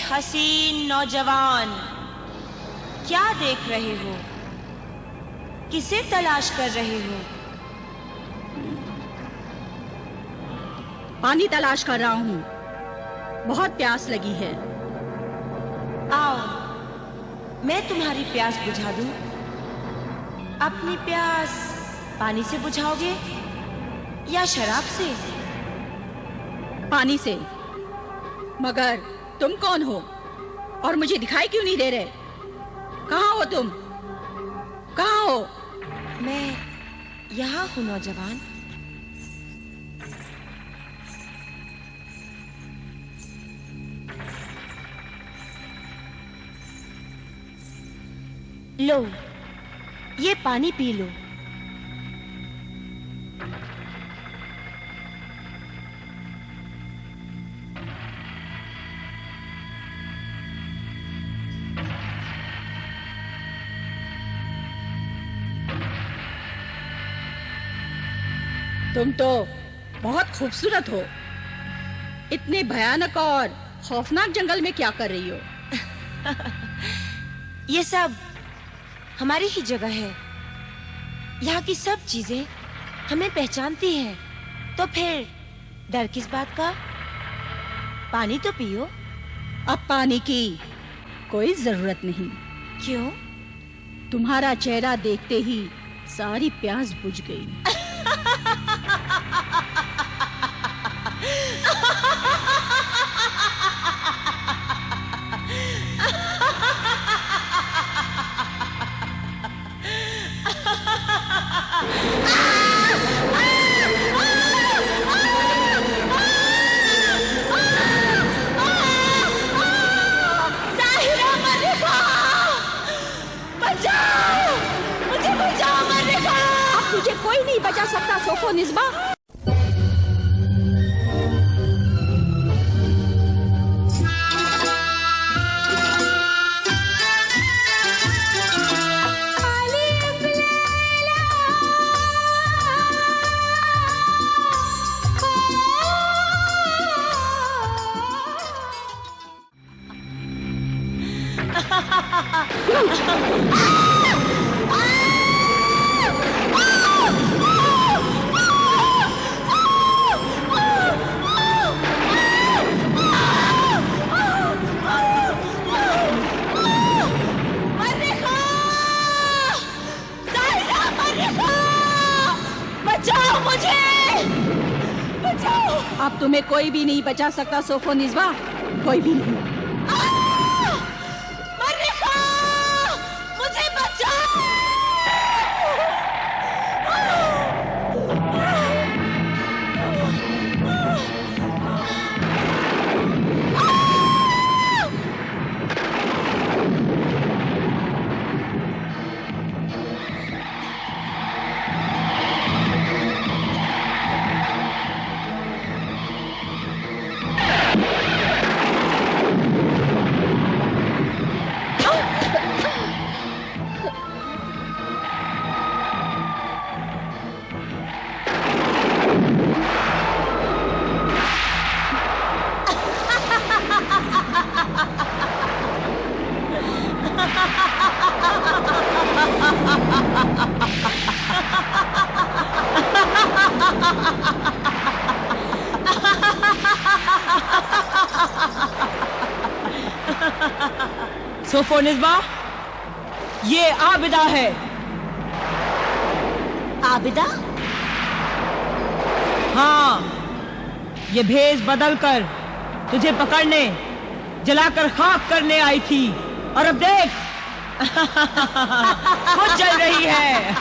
हसीन नौजवान, क्या देख रहे हो? किसे तलाश कर रहे हो? पानी तलाश कर रहा हूँ। बहुत प्यास लगी है। आओ, मैं तुम्हारी प्यास बुझा दूं। अपनी प्यास पानी से बुझाओगे या शराब से? पानी से। मगर तुम कौन हो और मुझे दिखाई क्यों नहीं दे रहे? कहाँ हो तुम? कहाँ हो? मैं यहाँ हूँ नौजवान। लो, ये पानी पी लो। तुम तो बहुत खूबसूरत हो। इतने भयानक और खौफनाक जंगल में क्या कर रही हो? ये सब हमारी ही जगह है। यहाँ की सब चीजें हमें पहचानती हैं। तो फिर डर किस बात का? पानी तो पियो। अब पानी की कोई जरूरत नहीं। क्यों? तुम्हारा चेहरा देखते ही सारी प्यास बुझ गई। मुझे कोई नहीं बचा सकता सोफोनिस्बा। अब तुम्हें कोई भी नहीं बचा सकता सोफोनिस्बा, कोई भी नहीं। मुझे बचाओ! सोफोनिस्बा, ये आबिदा है। आबिदा? हाँ, ये भेष बदल कर तुझे पकड़ने, जलाकर खाक करने आई थी। और अब देख खुद जल रही है।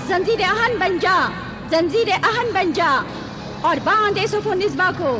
जंजीर आहन बन जा, जंजीर आहन बन जा और बांधे सोफोनिस्बा को।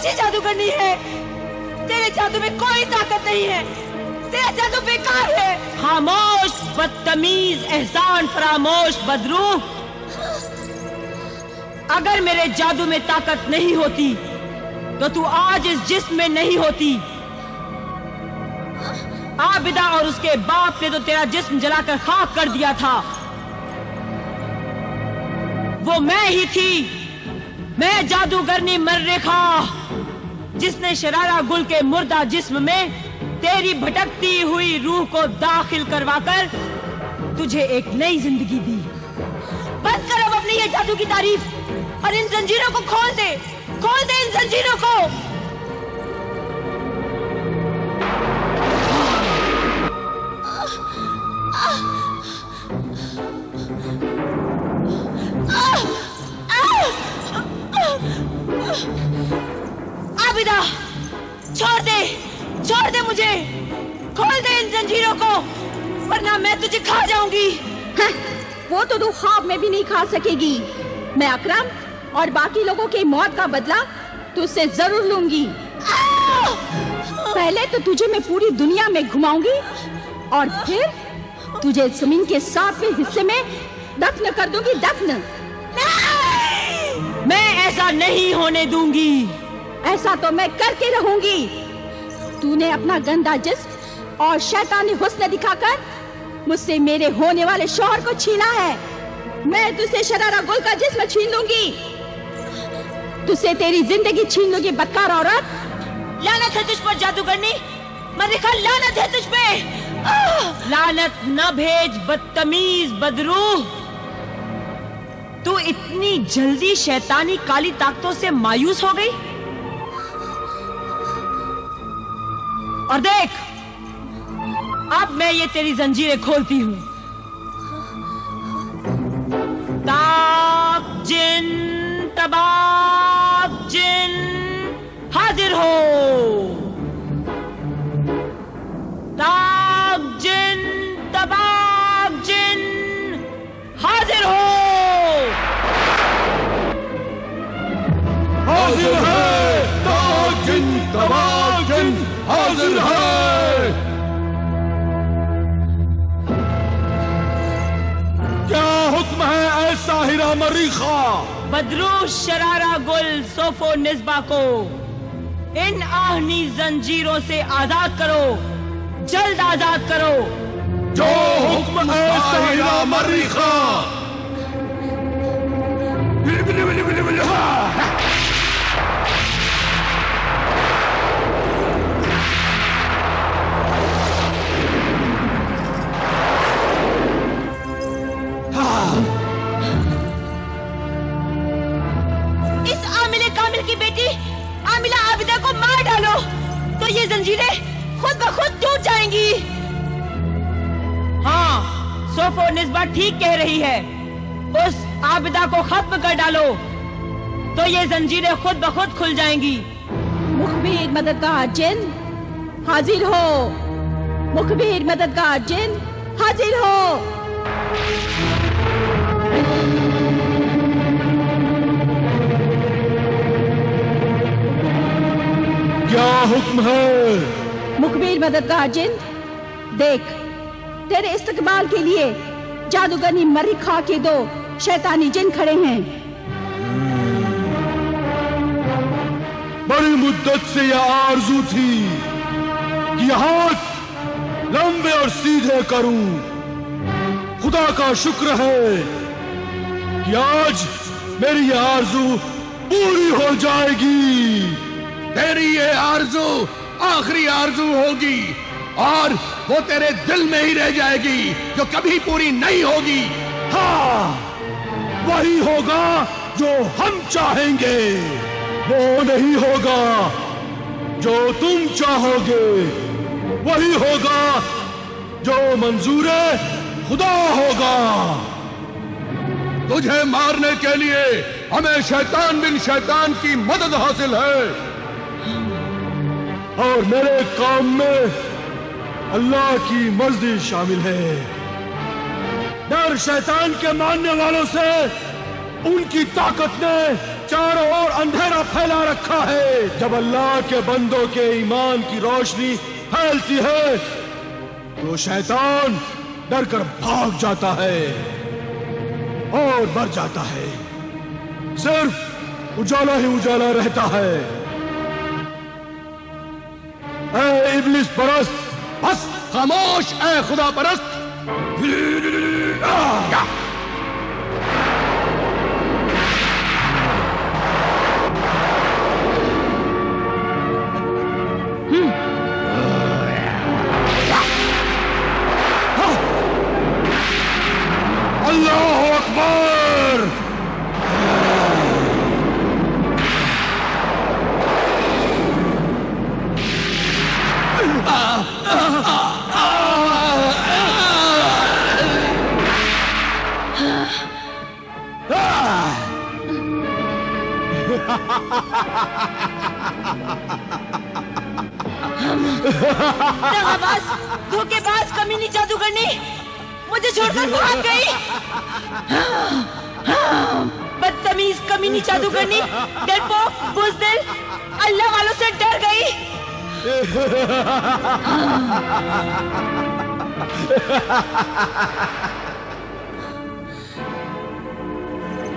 कैसी जादूगरनी है? तेरे जादू में कोई ताकत नहीं है, तेरा जादू बेकार है। खामोश बदतमीज, एहसान फरामोश बदरूह। अगर मेरे जादू में ताकत नहीं होती तो तू आज इस जिस्म में नहीं होती। आबिदा और उसके बाप ने तो तेरा जिस्म जलाकर खाक कर दिया था। वो मैं ही थी, मैं जादूगरनी मर्रिखा, जिसने शरारा गुल के मुर्दा जिस्म में तेरी भटकती हुई रूह को दाखिल करवाकर तुझे एक नई जिंदगी दी। बंद कर अब अपनी ये जादू की तारीफ और इन जंजीरों को खोल दे इन जंजीरों को। आबिदा, छोड़ दे मुझे, खोल दे इन जंजीरों को, वरना मैं तुझे खा जाऊंगी। वो तो तू ख्वाब में भी नहीं खा सकेगी। मैं अकरम और बाकी लोगों की मौत का बदला तुझसे जरूर लूंगी। पहले तो तुझे मैं पूरी दुनिया में घुमाऊंगी और फिर तुझे जमीन के 7वें हिस्से में दफन कर दूंगी, दफन। मैं ऐसा नहीं होने दूंगी। ऐसा तो मैं करके रहूंगी। तूने अपना गंदा जिस्म और शैतानी हुस्न दिखाकर मुझसे मेरे होने वाले शौहर को छीना है। मैं तुझसे शरारा गुल का जिस्म छीन लूंगी, तुझसे तेरी जिंदगी छीन लूंगी, बदकार औरत। लानत है तुझ पर जादूगरनी मर्रिखा, लानत है तुझ पे। लानत न भेज बदतमीज बदरूह। तू इतनी जल्दी शैतानी काली ताकतों से मायूस हो गई? और देख, अब मैं ये तेरी जंजीरें खोलती हूँ। ताक जिन तबाक जिन हाजिर हो। ताक जिन तबाक जिन हाजिर हो। हाजिर है, ताक जिन तबाक जिन हाजिर है। क्या हुक्म है ऐसा हीरा मर्रिखा? बदरूह शरारा गुल सोफो निस्बा को इन आहनी जंजीरों से आजाद करो, जल्द आजाद करो। जो हुक्म है ऐसा हीरा मर्रिखा। की बेटी आमिला आबिदा को मार डालो तो ये जंजीरें खुद ब खुद टूट जाएंगी। हाँ, सोफो निस्बा ठीक कह रही है। उस आबिदा को खत्म कर डालो तो ये जंजीरें खुद ब खुद खुल जाएंगी। मुखबिर मददगार जिन हाजिर हो। मुखबिर मददगार जिन हाजिर हो। क्या हुक्म है? मुखबिर मददगार जिन, देख, तेरे इस्तकबाल के लिए जादूगरनी मर्रिखा के 2 शैतानी जिन खड़े हैं। बड़ी मुद्दत से यह आरज़ू थी कि हाथ लंबे और सीधे करूं। खुदा का शुक्र है कि आज मेरी यह आरज़ू पूरी हो जाएगी। तेरी ये आरज़ू आखिरी आरज़ू होगी और वो तेरे दिल में ही रह जाएगी, जो कभी पूरी नहीं होगी। हाँ, वही होगा जो हम चाहेंगे, वो नहीं होगा जो तुम चाहोगे। वही होगा जो मंजूर खुदा होगा। तुझे मारने के लिए हमें शैतान बिन शैतान की मदद हासिल है और मेरे काम में अल्लाह की मर्जी शामिल है। डर शैतान के मानने वालों से उनकी ताकत ने चारों ओर अंधेरा फैला रखा है। जब अल्लाह के बंदों के ईमान की रोशनी फैलती है तो शैतान डर कर भाग जाता है और मर जाता है। सिर्फ उजाला ही उजाला रहता है। ऐ इब्लिस परस्त, बस खामोश। ऐ खुदा परस्त, अल्लाहु अकबर। दगाबाज, धोखेबाज, कमीनी जादूगरनी मुझे छोड़कर भाग गई। बदतमीज कमीनी जादूगरनी, डरपोक, बुज़दिल, अल्लाह वालों से डर गई।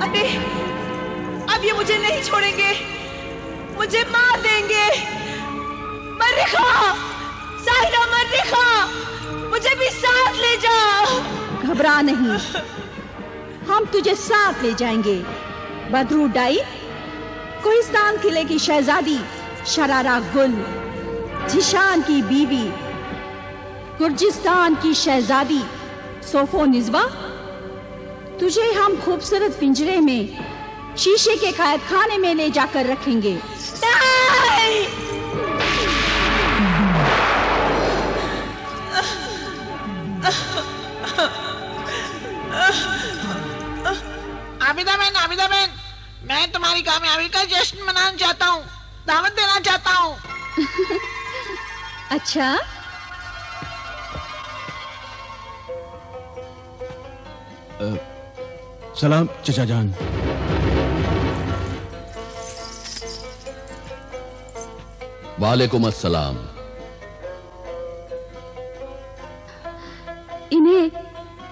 अरे अब ये मुझे नहीं छोड़ेंगे, मुझे मार देंगे। मर्रिखा, साहिरा, मर्रिखा, मुझे भी साथ ले जाओ। घबरा नहीं, हम तुझे साथ ले जाएंगे। बदरू डाई, कोहिस्तान किले की शहजादी शरारा गुल, जिशान की बीवी, गुर्जिस्तान की शहजादी सोफो निज़वा, तुझे हम खूबसूरत पिंजरे में शीशे के कैद खाने में ले जाकर रखेंगे। आबिदा बहन, मैं तुम्हारी कामयाबी का जश्न मनाना चाहता हूँ, दावत देना चाहता हूँ। अच्छा, सलाम चचा जान। वालेकुम अस्सलाम। इन्हें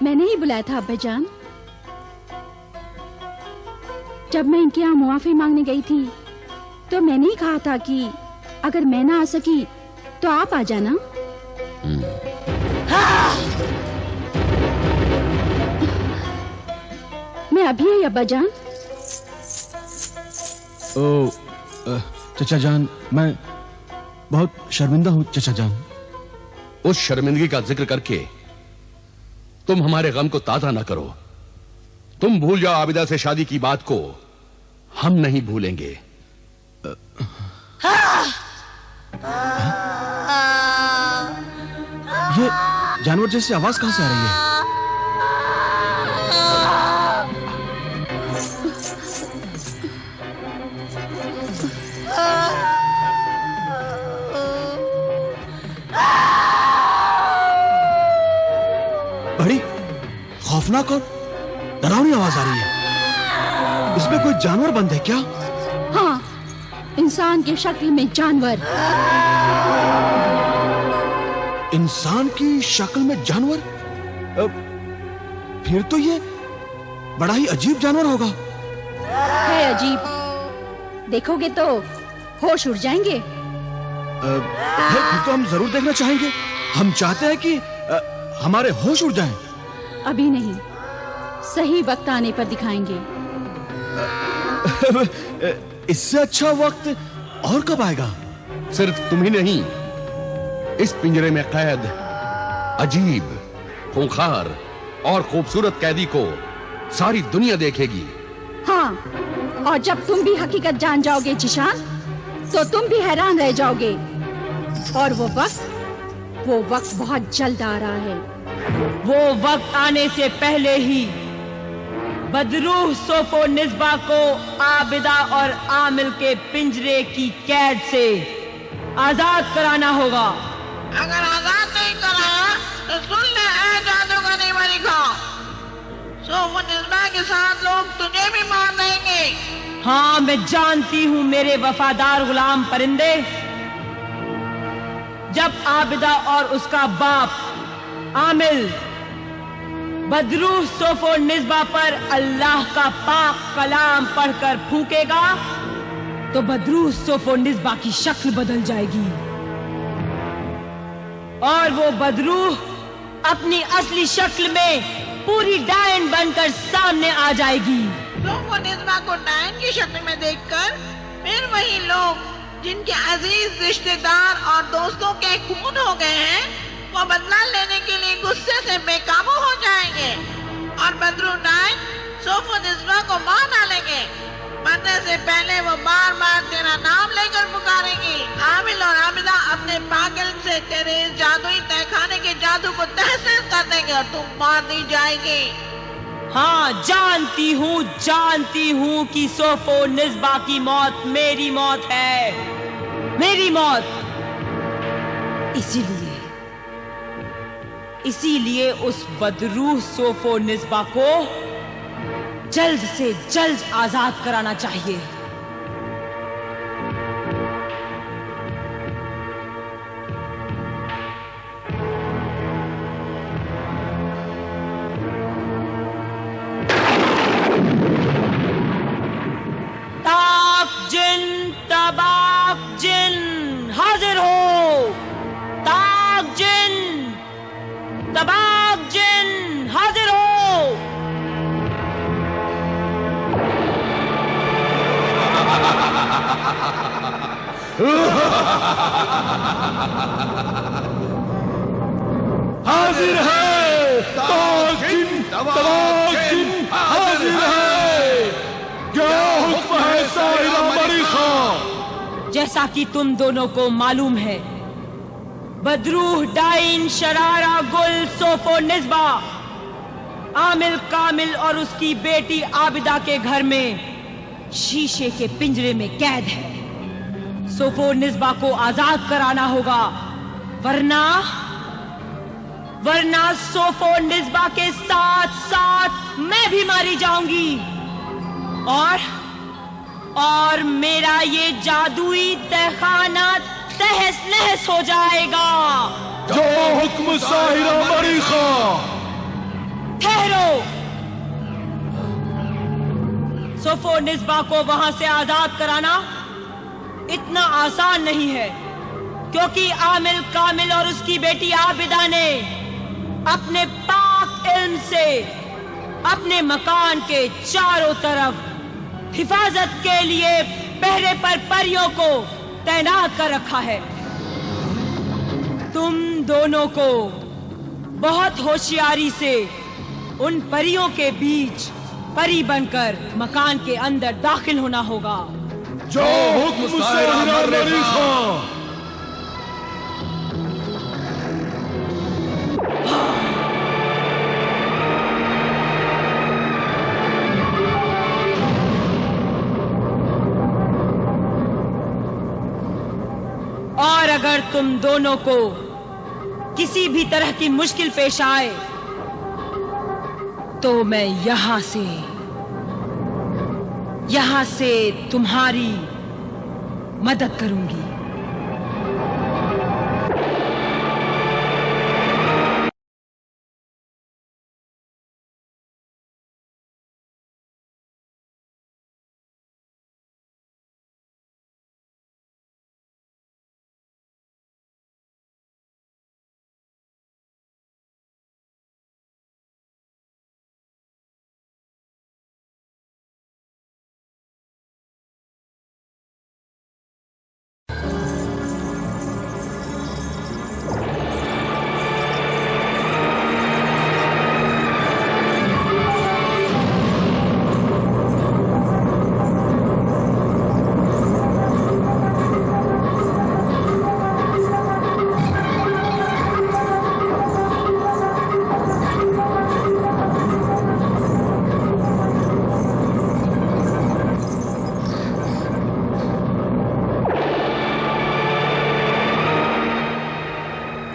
मैंने ही बुलाया था अब्बा जान। जब मैं इनके यहाँ मुआफी मांगने गई थी तो मैंने ही कहा था कि अगर मैं ना आ सकी तो आप आ जाना। मैं अभी आई अब्बा जान। ओ चचा जान, मैं बहुत शर्मिंदा हूँ चचा जान। उस शर्मिंदगी का जिक्र करके तुम हमारे गम को ताजा न करो। तुम भूल जाओ आबिदा से शादी की बात को, हम नहीं भूलेंगे। ये जानवर जैसी आवाज कहां से आ रही है? बड़ी खौफनाक और डरावनी आवाज आ रही है। इसमें कोई जानवर बंद है क्या? हाँ, इंसान की शक्ल में जानवर। इंसान की शक्ल में जानवर? फिर तो ये बड़ा ही अजीब जानवर होगा। है अजीब, देखोगे तो होश उड़ जाएंगे। फिर तो हम जरूर देखना चाहेंगे। हम चाहते हैं कि हमारे होश उड़ जाएं। अभी नहीं, सही वक्त आने पर दिखाएंगे। इससे अच्छा वक्त और कब आएगा? सिर्फ तुम ही नहीं, इस पिंजरे में कैद अजीब, खूंखार और खूबसूरत कैदी को सारी दुनिया देखेगी। हाँ, और जब तुम भी हकीकत जान जाओगे जिशान, तो तुम भी हैरान रह जाओगे। और वो वक्त बहुत जल्द आ रहा है। वो वक्त आने से पहले ही बदरूह सोफो निज़बा को आबिदा और आमिल के पिंजरे की कैद से आजाद कराना होगा। अगर आजाद नहीं कराया तो सुन ले ऐ जादूगरनी मर्रिखा, सोफो निज़बा के साथ लोग तुझे भी मार देंगे। हाँ, मैं जानती हूँ मेरे वफादार गुलाम परिंदे। जब आबिदा और उसका बाप आमिल बदरूह सोफो निस्बा पर अल्लाह का पाक कलाम पढ़कर फूकेगा तो बदरूह सोफो निस्बा की शक्ल बदल जाएगी और वो बदरूह अपनी असली शक्ल में पूरी डायन बनकर सामने आ जाएगी। सोफो निस्बा को डायन की शक्ल में देखकर फिर वही लोग जिनके अजीज रिश्तेदार और दोस्तों के खून हो गए हैं वो बदला लेने के लिए गुस्से से बेकाबू हो जाएंगे और बदरू डायन सोफो निस्बा को मार डालेंगे। मरने से पहले वो बार बार तेरा नाम लेकर पुकारेंगी। आमिल और आबिदा अपने पागल से तेरे जादुई तहखाने के जादू को तहस कर देंगे और तुम मार दी जाएगी। हाँ, जानती हूँ कि सोफो निस्बा की मौत मेरी मौत है, मेरी मौत। इसीलिए उस बदरूह सोफो निस्बा को जल्द से जल्द आजाद कराना चाहिए। तबाक जिन हाजिर हो। ताक जिन, तबाक जिन हाजिर हो। हाजिर है ताक जिन, तबाक जिन हाजिर है। क्या हुक्म है साहिरा मरीखा? जैसा कि तुम दोनों को मालूम है, बदरूह डाइन शरारा गुल सोफो निस्बा आमिल कामिल और उसकी बेटी आबिदा के घर में शीशे के पिंजरे में कैद है। सोफो निस्बा को आजाद कराना होगा, वरना सोफो निस्बा के साथ साथ मैं भी मारी जाऊंगी और मेरा ये जादुई तहखाना तहस नहस हो जाएगा। जो हुक्म साहिरा मरीखा। ठहरो, सोफो निस्बा को वहां से आजाद कराना इतना आसान नहीं है, क्योंकि आमिल कामिल और उसकी बेटी आबिदा ने अपने पाक इल्म से अपने मकान के चारों तरफ हिफाजत के लिए पहरे पर परियों को तैनात कर रखा है। तुम दोनों को बहुत होशियारी से उन परियों के बीच परी बनकर मकान के अंदर दाखिल होना होगा। जो हुक्म साहिरा मरीखा। और अगर तुम दोनों को किसी भी तरह की मुश्किल पेश आए तो मैं यहां से तुम्हारी मदद करूंगी।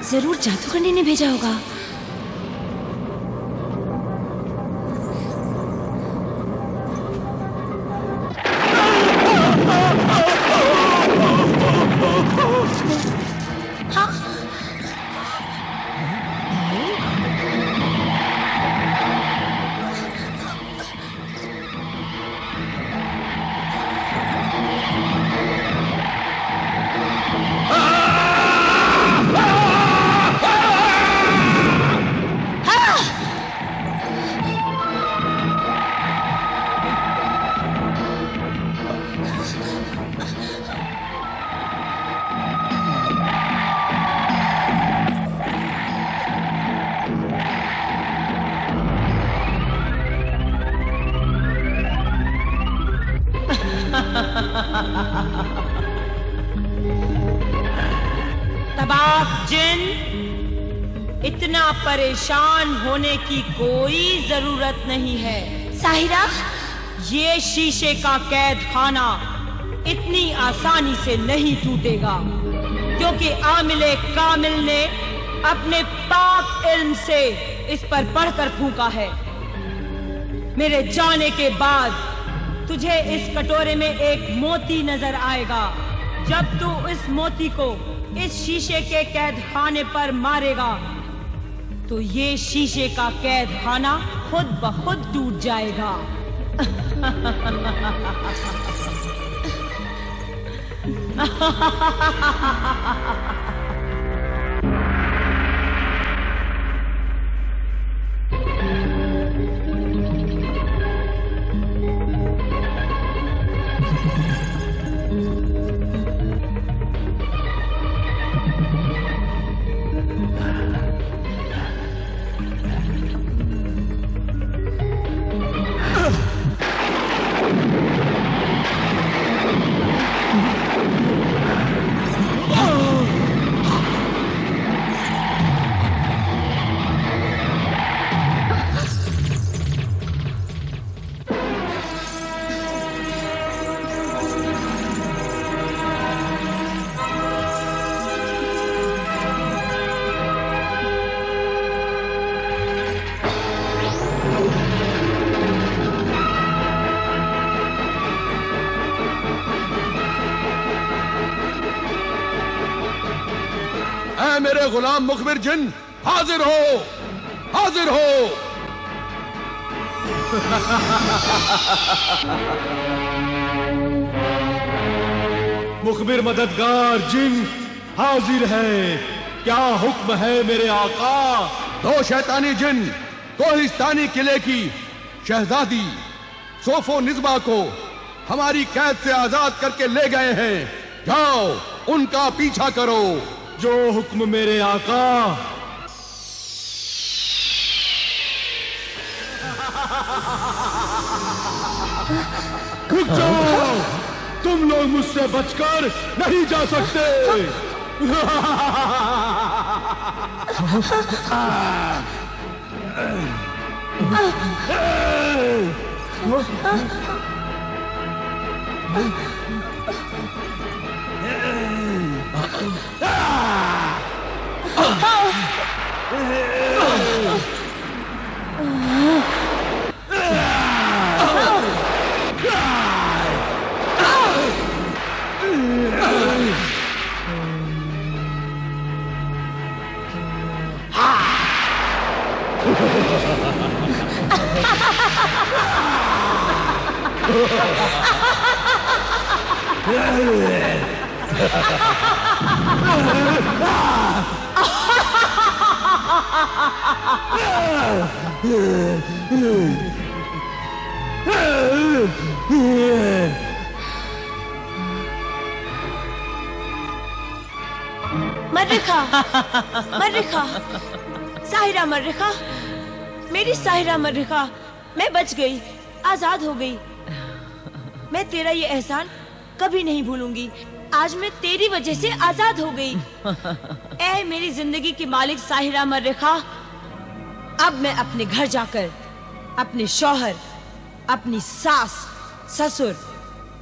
जरूर जादूगरनी ने भेजा होगा। तबाक जिन, इतना परेशान होने की कोई जरूरत नहीं है। साहिरा, ये शीशे का कैद खाना इतनी आसानी से नहीं टूटेगा, क्योंकि आमिले कामिल ने अपने पाक इल्म से इस पर पढ़कर फूंका है। मेरे जाने के बाद तुझे इस कटोरे में एक मोती नजर आएगा। जब तू इस मोती को इस शीशे के कैद खाने पर मारेगा तो ये शीशे का कैद खाना खुद ब खुद टूट जाएगा। मेरे गुलाम मुखबिर जिन, हाजिर हो, हाजिर हो। मुखबिर मददगार जिन हाजिर है। क्या हुक्म है मेरे आका? दो शैतानी जिन कोहिस्तानी किले की शहजादी सोफो निज़बा को हमारी कैद से आजाद करके ले गए हैं। जाओ, उनका पीछा करो। जो हुक्म मेरे आका। रुक जाओ, तुम लोग मुझसे बचकर नहीं जा सकते। मर्रिखा, मर्रिखा, साहिरा मर्रिखा, मेरी साहिरा मर्रिखा, मैं बच गई, आजाद हो गई। मैं तेरा ये एहसान कभी नहीं भूलूंगी। आज मैं तेरी वजह से आजाद हो गई। ऐ मेरी जिंदगी की मालिक साहिरा मर्रिखा, अब मैं अपने घर जाकर अपने शौहर, अपनी सास, ससुर,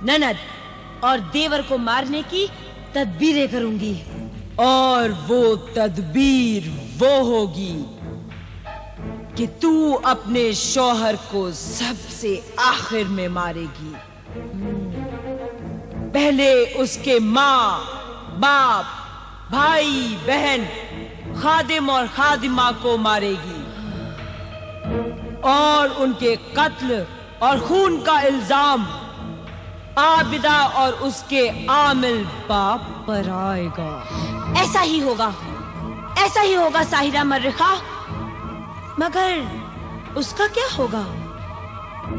ननद और देवर को मारने की तदबीरें करूंगी। और वो तदबीर वो होगी कि तू अपने शौहर को सबसे आखिर में मारेगी। पहले उसके माँ, बाप, भाई, बहन, खादिम और खादिमा को मारेगी और उनके कत्ल और खून का इल्जाम आबिदा और उसके आमिल बाप पर आएगा। ऐसा ही होगा, ऐसा ही होगा साहिरा मर्रिखा। मगर उसका क्या होगा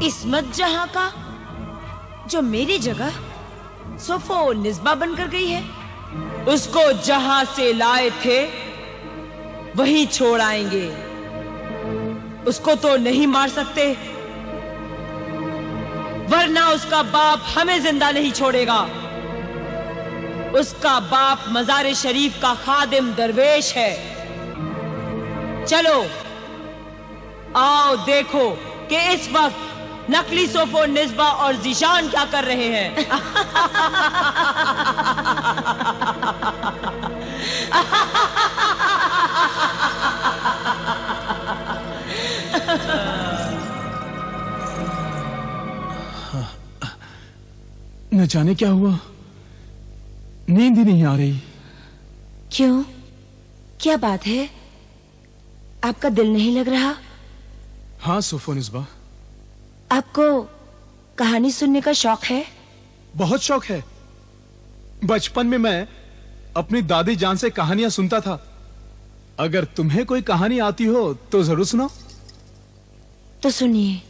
इस्मत जहां का, जो मेरी जगह सोफो निज़बा बनकर गई है? उसको जहां से लाए थे वहीं छोड़ आएंगे। उसको तो नहीं मार सकते, वरना उसका बाप हमें जिंदा नहीं छोड़ेगा। उसका बाप मज़ार शरीफ का खादिम दरवेश है। चलो आओ देखो कि इस वक्त नकली सोफो निस्बा और जीशान क्या कर रहे हैं। न जाने क्या हुआ, नींद ही नहीं आ रही। क्यों, क्या बात है? आपका दिल नहीं लग रहा? हाँ सोफो निस्बा, आपको कहानी सुनने का शौक है? बहुत शौक है। बचपन में मैं अपनी दादी जान से कहानियां सुनता था। अगर तुम्हें कोई कहानी आती हो तो जरूर सुनाओ। तो सुनिए।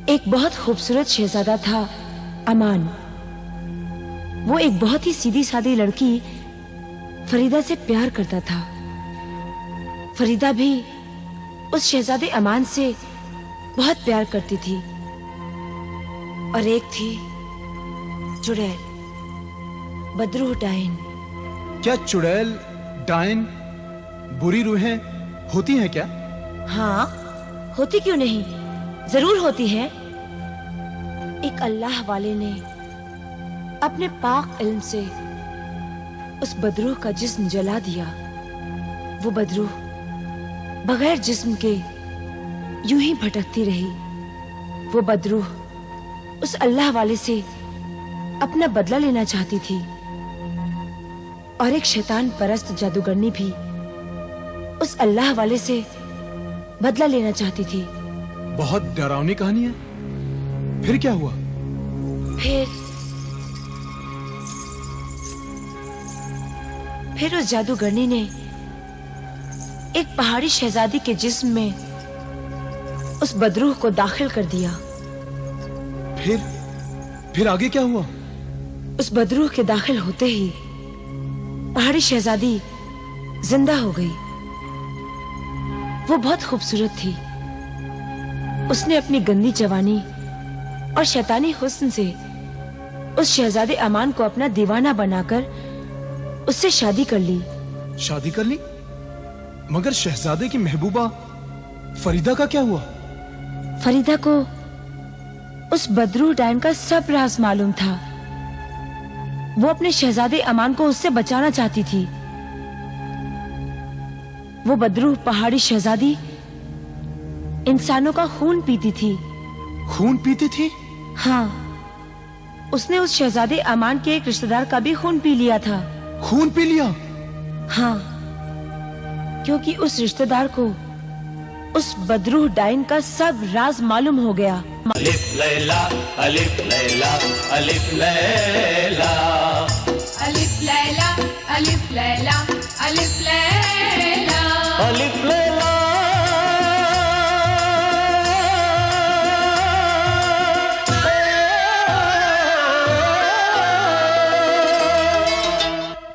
एक बहुत खूबसूरत शहजादा था, अमान। वो एक बहुत ही सीधी सादी लड़की फरीदा से प्यार करता था। फरीदा भी उस शहजादे अमान से बहुत प्यार करती थी। और एक थी चुड़ैल, बदरूह डायन। क्या चुड़ैल, डायन, बुरी रूहें होती हैं क्या? हाँ, होती क्यों नहीं, जरूर होती है। एक अल्लाह वाले ने अपने पाक इल्म से उस बदरूह का जिस्म जला दिया। वो बदरूह बगैर जिस्म के यूं ही भटकती रही। वो बदरूह उस अल्लाह वाले से अपना बदला लेना चाहती थी। और एक शैतान परस्त जादूगरनी भी उस अल्लाह वाले से बदला लेना चाहती थी। बहुत डरावनी कहानी है। फिर क्या हुआ? फिर उस जादूगरनी ने एक पहाड़ी शहजादी के जिस्म में उस बदरूह को दाखिल कर दिया। फिर आगे क्या हुआ? उस बदरूह के दाखिल होते ही पहाड़ी शहजादी जिंदा हो गई। वो बहुत खूबसूरत थी। उसने अपनी गंदी जवानी और शैतानी हुस्न से उस शहजादे अमान को अपना दीवाना बनाकर उससे शादी कर ली। शादी कर ली? मगर शहजादे की महबूबा फरीदा का क्या हुआ? फरीदा को उस बदरूह डायन का सब राज मालूम था। वो अपने शहजादे अमान को उससे बचाना चाहती थी। वो बदरूह पहाड़ी शहजादी इंसानों का खून पीती थी। खून पीती थी? हाँ, उसने उस शहजादे अमान के एक रिश्तेदार का भी खून पी लिया था। खून पी लिया? हाँ, क्योंकि उस रिश्तेदार को उस बदरूह डायन का सब राज मालूम हो गया। अलिफ लैला अलिफ लैला अलिफ लैला अलिफ लैला अलिफ लैला अलिफ लैला अलिफ लैला